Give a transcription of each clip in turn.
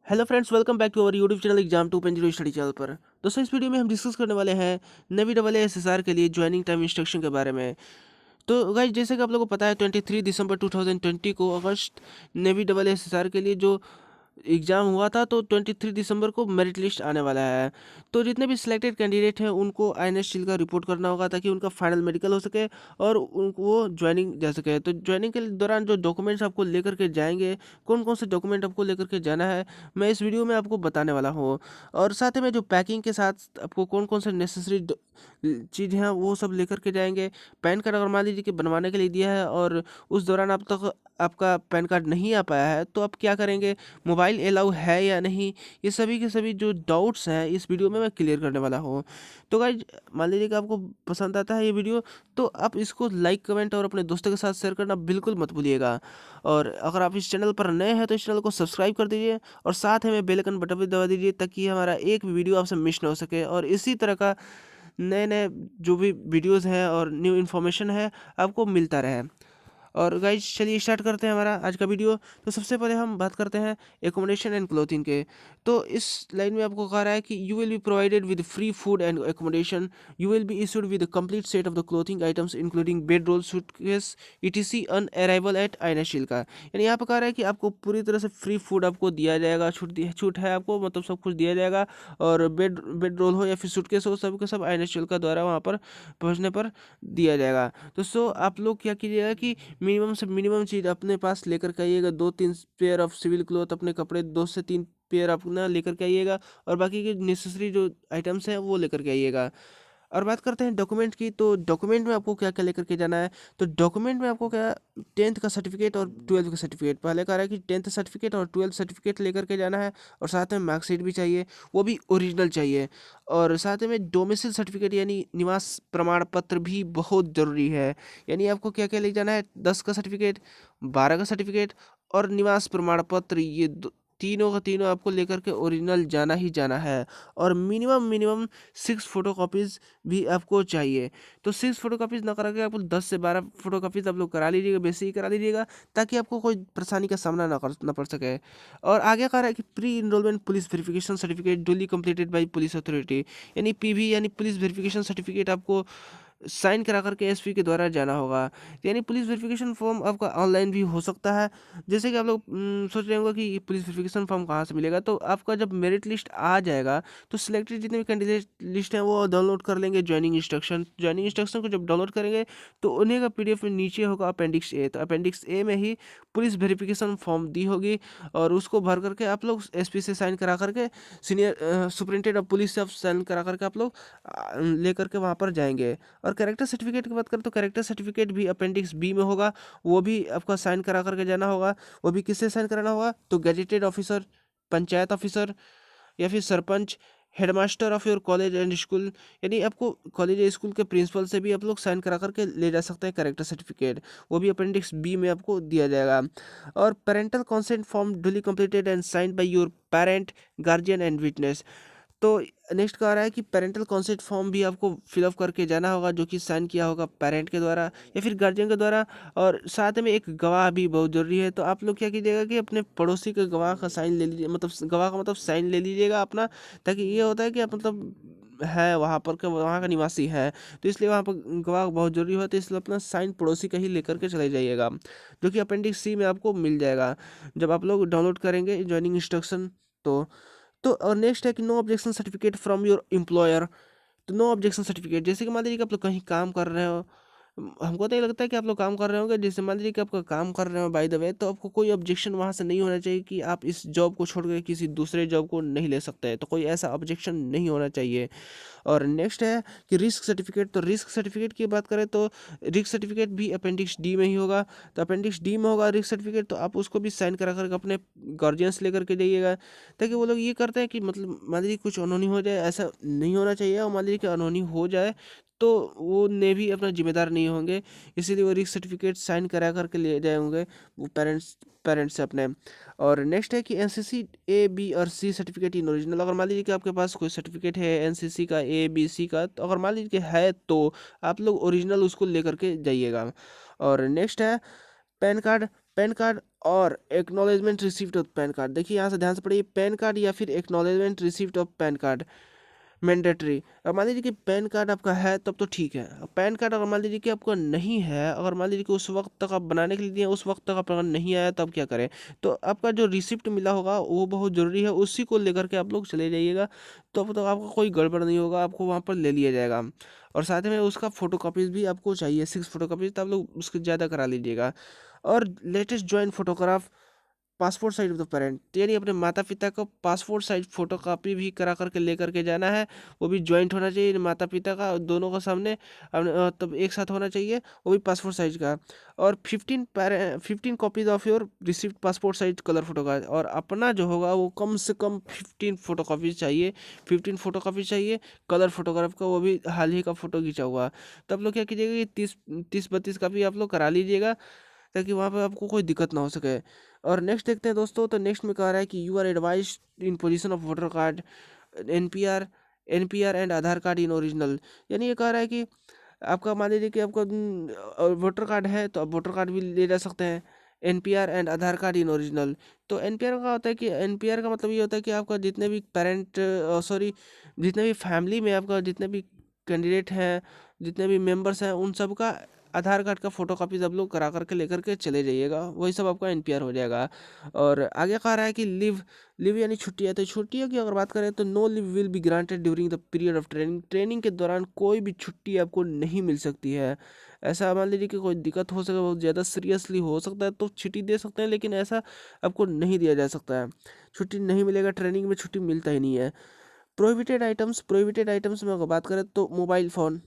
Hello friends, welcome back to our YouTube channel exam 2.0 study channel पर। दोस्तों, इस video में हम डिस्कस करने वाले हैं नेवी डबल एसएसआर के लिए ज्वाइनिंग टाइम इंस्ट्रक्शन के बारे में। तो गाइस, जैसे कि आप लोगों को पता है 23 दिसंबर 2020 को अगस्त नेवी डबल एसएसआर के लिए जो एग्ज़ाम हुआ था, तो 23 दिसंबर को मेरिट लिस्ट आने वाला है। तो जितने भी सिलेक्टेड कैंडिडेट हैं उनको आईएनएस का रिपोर्ट करना होगा ताकि उनका फाइनल मेडिकल हो सके और वो ज्वाइनिंग जा सके। तो ज्वाइनिंग के दौरान जो डॉक्यूमेंट्स आपको लेकर के जाएंगे, कौन कौन से डॉक्यूमेंट आपको लेकर के जाना है, मैं इस वीडियो में आपको बताने वाला हूँ। और साथ ही में जो पैकिंग के साथ आपको कौन कौन से नेसेसरी चीज़ हैं वो सब लेकर के जाएंगे। पैन कार्ड अगर मान लीजिए कि बनवाने के लिए दिया है और उस दौरान अब तक आपका पैन कार्ड नहीं आ पाया है, तो आप क्या करेंगे, मोबाइल अलाउ है या नहीं, ये सभी के सभी जो डाउट्स हैं इस वीडियो में मैं क्लियर करने वाला हूँ। तो गाइज, मान लीजिए कि आपको पसंद आता है ये वीडियो, तो आप इसको लाइक कमेंट और अपने दोस्तों के साथ शेयर करना बिल्कुल मत भूलिएगा। और अगर आप इस चैनल पर नए हैं तो इस चैनल को सब्सक्राइब कर दीजिए और साथ में बेल आइकन बटन भी दबा दीजिए ताकि हमारा एक भी वीडियो आपसे मिस ना हो सके और इसी तरह का नए नए जो भी वीडियोज़ हैं और न्यू इन्फॉर्मेशन है आपको मिलता रहे। और गाइज, चलिए स्टार्ट करते हैं हमारा आज का वीडियो। तो सबसे पहले हम बात करते हैं एकोमोडेशन एंड क्लोथिंग के। तो इस लाइन में आपको कहा रहा है कि you will be provided with free food and accommodation, you will be issued with complete set of the clothing items including bed roll, suitcase, ETC on arrival at आइनाशील का। यानी यहाँ पर कहा रहा है कि आपको पूरी तरह से फ्री फूड आपको दिया जाएगा, छूट है आपको, मतलब सब कुछ दिया जाएगा। और बेड रोल हो या फिर सूटकेस हो, सब के सब आइनाशील का द्वारा वहाँ पर पहुँचने पर दिया जाएगा। तो आप लोग क्या कीजिएगा कि मिनिमम से मिनिमम चीज़ अपने पास लेकर के आइएगा। 2-3 पेयर ऑफ सिविल क्लॉथ, अपने कपड़े 2 से 3 पेयर अपना लेकर के आइएगा और बाकी के नेसेसरी जो आइटम्स हैं वो लेकर के आइएगा। और बात करते हैं डॉक्यूमेंट की। तो डॉक्यूमेंट में आपको क्या क्या लेकर के जाना है, तो डॉक्यूमेंट में आपको क्या, 10th का सर्टिफिकेट और 12th का सर्टिफिकेट। पहले कह रहा है कि 10th सर्टिफिकेट और 12th सर्टिफिकेट लेकर के जाना है और साथ में मार्कशीट भी चाहिए, वो भी ओरिजिनल चाहिए। और साथ में डोमिसाइल सर्टिफिकेट यानी निवास प्रमाण पत्र भी बहुत ज़रूरी है। यानी आपको क्या क्या ले जाना है, 10 का सर्टिफिकेट, 12 का सर्टिफिकेट और निवास प्रमाण पत्र, ये तीनों का तीनों आपको लेकर के ओरिजिनल जाना ही जाना है। और मिनिमम मिनिमम 6 फोटोकॉपीज़ भी आपको चाहिए। तो 6 फोटोकॉपीज़ ना करा के आपको 10 से 12 फोटोकॉपीज़ आप लोग करा लीजिएगा, बेसिक ही करा लीजिएगा ताकि आपको कोई परेशानी का सामना ना पड़ सके। और आगे कह रहा है कि pre enrolment police verification certificate duly completed by police authority, यानी पीवी यानी पुलिस वेरिफिकेशन सर्टिफिकेट आपको साइन करा करके एसपी के द्वारा जाना होगा। यानी पुलिस वेरिफिकेशन फॉर्म आपका ऑनलाइन भी हो सकता है। जैसे कि आप लोग सोच रहे होंगे कि ये पुलिस वेरिफिकेशन फॉर्म कहाँ से मिलेगा, तो आपका जब मेरिट लिस्ट आ जाएगा तो सिलेक्टेड जितने भी कैंडिडेट लिस्ट हैं वो डाउनलोड कर लेंगे ज्वाइनिंग इंस्ट्रक्शन को जब डाउनलोड करेंगे तो उन्हीं का पीडीएफ में नीचे होगा अपेंडिक्स ए। तो अपेंडिक्स ए में ही पुलिस वेरिफिकेशन फॉर्म दी होगी और उसको भर करके आप लोग एसपी से साइन करा करके, सीनियर सुपरिटेंडेंट ऑफ पुलिस से आप साइन करा करके आप लोग ले करके वहाँ पर जाएंगे। और कैरेक्टर सर्टिफिकेट की बात करें तो कैरेक्टर सर्टिफिकेट भी अपेंडिक्स बी में होगा, वो भी आपका साइन करा करके जाना होगा। वो भी किससे साइन कराना होगा, तो गैजेटेड ऑफिसर, पंचायत ऑफिसर या फिर sarpanch, headmaster of your college and school, यानी आपको कॉलेज या स्कूल के प्रिंसिपल से भी आप लोग साइन करा करके ले जा सकते हैं कैरेक्टर सर्टिफिकेट, वो भी अपेंडिक्स बी में आपको दिया जाएगा। और parental consent form duly completed and signed by your parent, guardian and witness. तो नेक्स्ट कह रहा है कि पेरेंटल कंसेंट फॉर्म भी आपको फिलअप करके जाना होगा जो कि साइन किया होगा पेरेंट के द्वारा या फिर गार्जियन के द्वारा। और साथ में एक गवाह भी बहुत ज़रूरी है। तो आप लोग क्या कीजिएगा कि अपने पड़ोसी के गवाह का साइन ले लीजिए, मतलब गवाह का मतलब साइन ले लीजिएगा अपना, ताकि ये होता है कि आप मतलब है वहाँ पर का, वहाँ का निवासी है, तो इसलिए वहाँ पर गवाह बहुत ज़रूरी होता है। इसलिए अपना साइन पड़ोसी का ही लेकर के चले जाइएगा, जो कि अपेंडिक्स सी में आपको मिल जाएगा जब आप लोग डाउनलोड करेंगे ज्वाइनिंग इंस्ट्रक्शन। तो और नेक्स्ट है कि no objection certificate from your employer. तो नो ऑब्जेक्शन सर्टिफिकेट, जैसे कि मान लीजिए कि आप लोग कहीं काम कर रहे हो, हमको तो ये लगता है कि आप लोग काम कर रहे होंगे, जैसे मान लीजिए कि आपका काम कर रहे हो बाय द वे, तो आपको कोई ऑब्जेक्शन वहाँ से नहीं होना चाहिए कि आप इस जॉब को छोड़ के किसी दूसरे जॉब को नहीं ले सकते, तो कोई ऐसा ऑब्जेक्शन नहीं होना चाहिए। और नेक्स्ट है कि रिस्क सर्टिफिकेट। तो रिस्क सर्टिफिकेट की बात करें तो रिस्क सर्टिफिकेट भी अपेंडिक्स डी में ही होगा। तो अपेंडिक्स डी में होगा रिस्क सर्टिफिकेट, तो आप उसको भी साइन करा करके अपने गार्जियंस लेकर के जाइएगा, ताकि वो लोग ये करते हैं कि मतलब मान लीजिए कुछ अनहोनी हो जाए, ऐसा नहीं होना चाहिए। और मान लीजिए कि अनहोनी हो जाए तो वो ने भी अपना जिम्मेदार नहीं होंगे, इसीलिए वो रिस्क सर्टिफिकेट साइन करा करके ले जाए होंगे वो पेरेंट्स से अपने। और नेक्स्ट है कि एनसीसी ए बी और सी सर्टिफिकेट इन ओरिजिनल। अगर मान लीजिए कि आपके पास कोई सर्टिफिकेट है एनसीसी का ए बी सी का, तो अगर मान लीजिए कि है तो आप लोग ओरिजिनल उसको लेकर के जाइएगा। और नेक्स्ट है पैन कार्ड पैन कार्ड और acknowledgement receipt of pan card. देखिए यहाँ से ध्यान से पढ़िए, पैन कार्ड या फिर acknowledgement receipt of pan card mandatory. अब मान लीजिए कि पैन कार्ड आपका है तब तो ठीक है। अब पैन कार्ड अगर मान लीजिए कि आपका नहीं है, अगर मान लीजिए कि उस वक्त तक आप बनाने के लिए दिए, उस वक्त तक आप अगर नहीं आया तब क्या करें? तो आपका जो रिसिप्ट मिला होगा वो बहुत ज़रूरी है, उसी को लेकर के आप लोग चले जाइएगा। तो आपका कोई गड़बड़ नहीं होगा, आपको वहाँ पर ले लिया जाएगा। और साथ में उसका फ़ोटो कापीज़ भी आपको चाहिए, 6 फ़ोटो कापीज़, तो आप लोग उसके ज़्यादा करा लीजिएगा। और latest joint photograph passport size of the parent, यानी अपने माता पिता को पासपोर्ट साइज फोटो कापी भी करा करके लेकर के जाना है। वो भी ज्वाइंट होना चाहिए, माता पिता का दोनों का सामने तब एक साथ होना चाहिए, वो भी पासपोर्ट साइज का। और 15 copies of your receipt passport size colour photo का। और अपना जो होगा वो कम से कम 15 फोटो कापीज चाहिए, 15 फोटो कापीज चाहिए कलर फोटोग्राफ का, वो भी हाल ही का फोटो खींचा हुआ। तो आप लोग क्या कीजिएगा कि 30-32 कापी आप लोग करा लीजिएगा, ताकि वहाँ पे आपको कोई दिक्कत ना हो सके। और नेक्स्ट देखते हैं दोस्तों, तो नेक्स्ट में कह रहा है कि you are advise in position of voter card, NPR NPR and Aadhaar card in original. यानी ये कह रहा है कि आपका मान लीजिए कि आपका वोटर कार्ड है तो आप वोटर कार्ड भी ले जा सकते हैं, NPR and Aadhaar card in original. तो एनपीआर का होता है कि एनपीआर का मतलब ये होता है कि आपका जितने भी पेरेंट सॉरी जितने भी फैमिली में आपका जितने भी कैंडिडेट हैं, जितने भी मेंबर्स हैं, उन सब का आधार कार्ड का फोटो कॉपीज आप लोग करा करके लेकर के चले जाइएगा, वही सब आपका एनपीआर हो जाएगा। और आगे कह रहा है कि लिव लिव यानी छुट्टियाँ। तो छुट्टियों की अगर बात करें तो know live will be granted during the period of training. Training के दौरान कोई भी छुट्टी आपको नहीं मिल सकती है। ऐसा मान लीजिए कि कोई दिक्कत हो सके, बहुत ज़्यादा सीरियसली हो सकता है तो छुट्टी दे सकते हैं, लेकिन ऐसा आपको नहीं दिया जा सकता है, छुट्टी नहीं मिलेगा, ट्रेनिंग में छुट्टी मिलता ही नहीं है। प्रोहिबिटेड आइटम्स में अगर बात करें तो मोबाइल फ़ोन,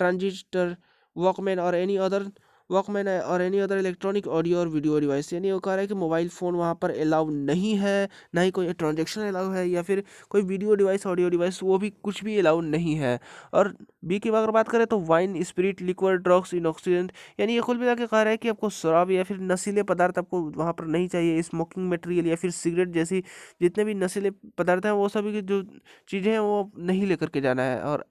ट्रांजिस्टर, वॉकमैन और एनी अदर इलेक्ट्रॉनिक ऑडियो और वीडियो डिवाइस। यानी वो कह रहा है कि मोबाइल फ़ोन वहाँ पर अलाउ नहीं है, ना ही कोई ट्रांजेक्शन अलाउ है, या फिर कोई वीडियो डिवाइस ऑडियो डिवाइस वो भी कुछ भी अलाउ नहीं है। और बी की अगर बात करें तो वाइन, स्पिरिट, लिक्वर, ड्रग्स, इनऑक्सीडेंट। यानी ये कुल मिला के कह रहा है कि आपको शराब या फिर नशीले पदार्थ आपको वहाँ पर नहीं चाहिए, स्मोकिंग मटेरियल या फिर सिगरेट जैसी जितने भी नशीले पदार्थ हैं वो सभी की जो चीज़ें हैं वो नहीं लेकर के जाना है। और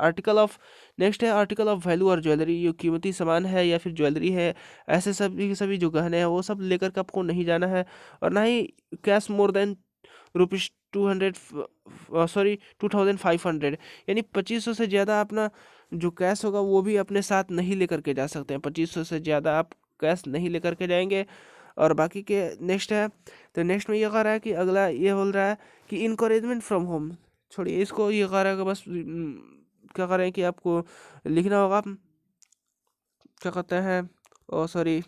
नेक्स्ट है आर्टिकल ऑफ वैल्यू और ज्वेलरी, जो कीमती सामान है या फिर ज्वेलरी है, ऐसे सभी के सभी जो गहने हैं वो सब लेकर के आपको नहीं जाना है। और ना ही cash more than rupees 200 sorry 2500, यानी 2500 से ज़्यादा अपना जो कैश होगा वो भी अपने साथ नहीं लेकर के जा सकते हैं, 2500 से ज़्यादा आप कैश नहीं लेकर के जाएंगे। और बाकी के नेक्स्ट है, तो नेक्स्ट में ये कह रहा है कि अगला ये बोल रहा है कि इनकरेजमेंट फ्रॉम होम। छोड़िए इसको, ये कह रहा है कि बस क्या कर रहे हैं कि आपको लिखना होगा, क्या कहते हैं, ओ सॉरी,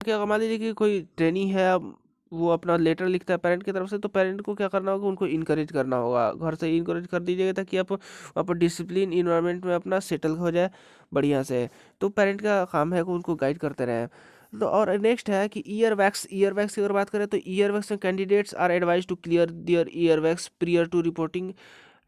कि अगर मान लीजिए कि कोई ट्रेनी है, अब वो अपना लेटर लिखता है पेरेंट की तरफ से, तो पेरेंट को क्या करना होगा, उनको इनकरेज करना होगा, घर से इनकरेज कर दीजिएगा ताकि आप वहाँ पर डिसिप्लिन इन्वायरमेंट में अपना सेटल हो जाए बढ़िया से। तो पेरेंट का काम है कि उनको गाइड करते रहें। तो और नेक्स्ट है कि ईयर वैक्स की अगर बात करें तो ईयर वैक्स में candidates are advise to clear their ear wax prior to reporting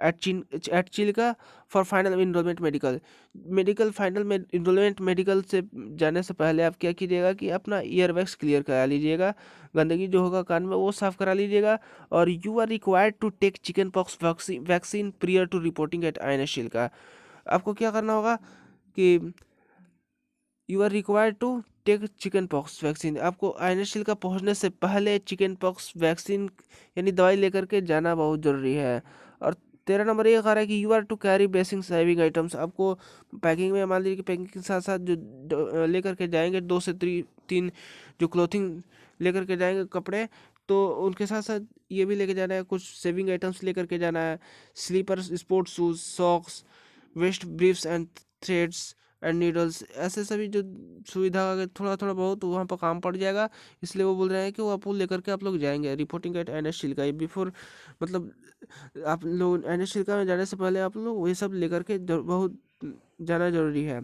at Chilka for final enrolment medical. Final में इनरोलमेंट मेडिकल से जाने से पहले आप क्या कीजिएगा कि अपना ईयर वैक्स क्लियर करा लीजिएगा, गंदगी जो होगा कान में वो साफ करा लीजिएगा। और you are required to take chicken pox vaccine prior to reporting at INS Chilka. आपको क्या करना होगा कि you are required to take chicken pox vaccine, आपको आईएनएस चिल्का पहुंचने से पहले चिकन पॉक्स वैक्सीन यानी दवाई लेकर के जाना बहुत ज़रूरी है। और 13 नंबर ये कह रहा है कि you are to carry basic saving items. आपको पैकिंग में मान लीजिए कि पैकिंग के साथ साथ जो लेकर के जाएंगे 2 से 3 जो क्लोथिंग लेकर के जाएंगे कपड़े, तो उनके साथ साथ ये भी लेके जाना है, कुछ सेविंग आइटम्स लेकर के जाना है, slippers, sports shoes, socks, waist briefs and threads and needles. ऐसे सभी जो सुविधा अगर थोड़ा थोड़ा बहुत वहाँ पर काम पड़ जाएगा, इसलिए वो बोल रहे हैं कि वो आपको लेकर के आप लोग जाएंगे reporting at INS Chilka before, मतलब आप लोग एनएस चिल्का में जाने से पहले आप लोग वही सब लेकर के बहुत जाना जरूरी है।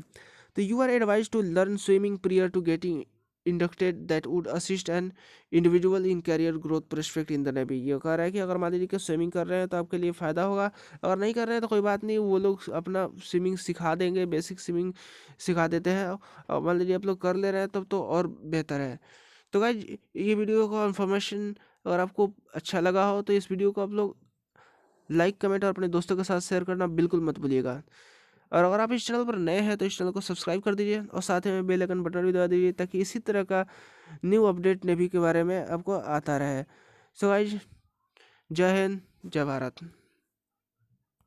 तो you are advise to learn swimming prior to getting inducted that would assist an individual in career growth prospect in the navy. ये कह रहा है कि अगर मान लीजिए कि स्विमिंग कर रहे हैं तो आपके लिए फ़ायदा होगा, अगर नहीं कर रहे हैं तो कोई बात नहीं, वो लोग अपना स्विमिंग सिखा देंगे, बेसिक स्विमिंग सिखा देते हैं। और मान लीजिए आप लोग कर ले रहे हैं तब तो और बेहतर है। तो गाइज ये वीडियो का इन्फॉर्मेशन अगर आपको अच्छा लगा हो तो इस वीडियो को आप लोग लाइक, कमेंट और अपने दोस्तों के साथ शेयर करना बिल्कुल मत भूलिएगा। और अगर आप इस चैनल पर नए हैं तो इस चैनल को सब्सक्राइब कर दीजिए और साथ में बेल आइकन बटन भी दबा दीजिए ताकि इसी तरह का न्यू अपडेट नेवी के बारे में आपको आता रहे। सो गाइज, जय हिंद, जय भारत।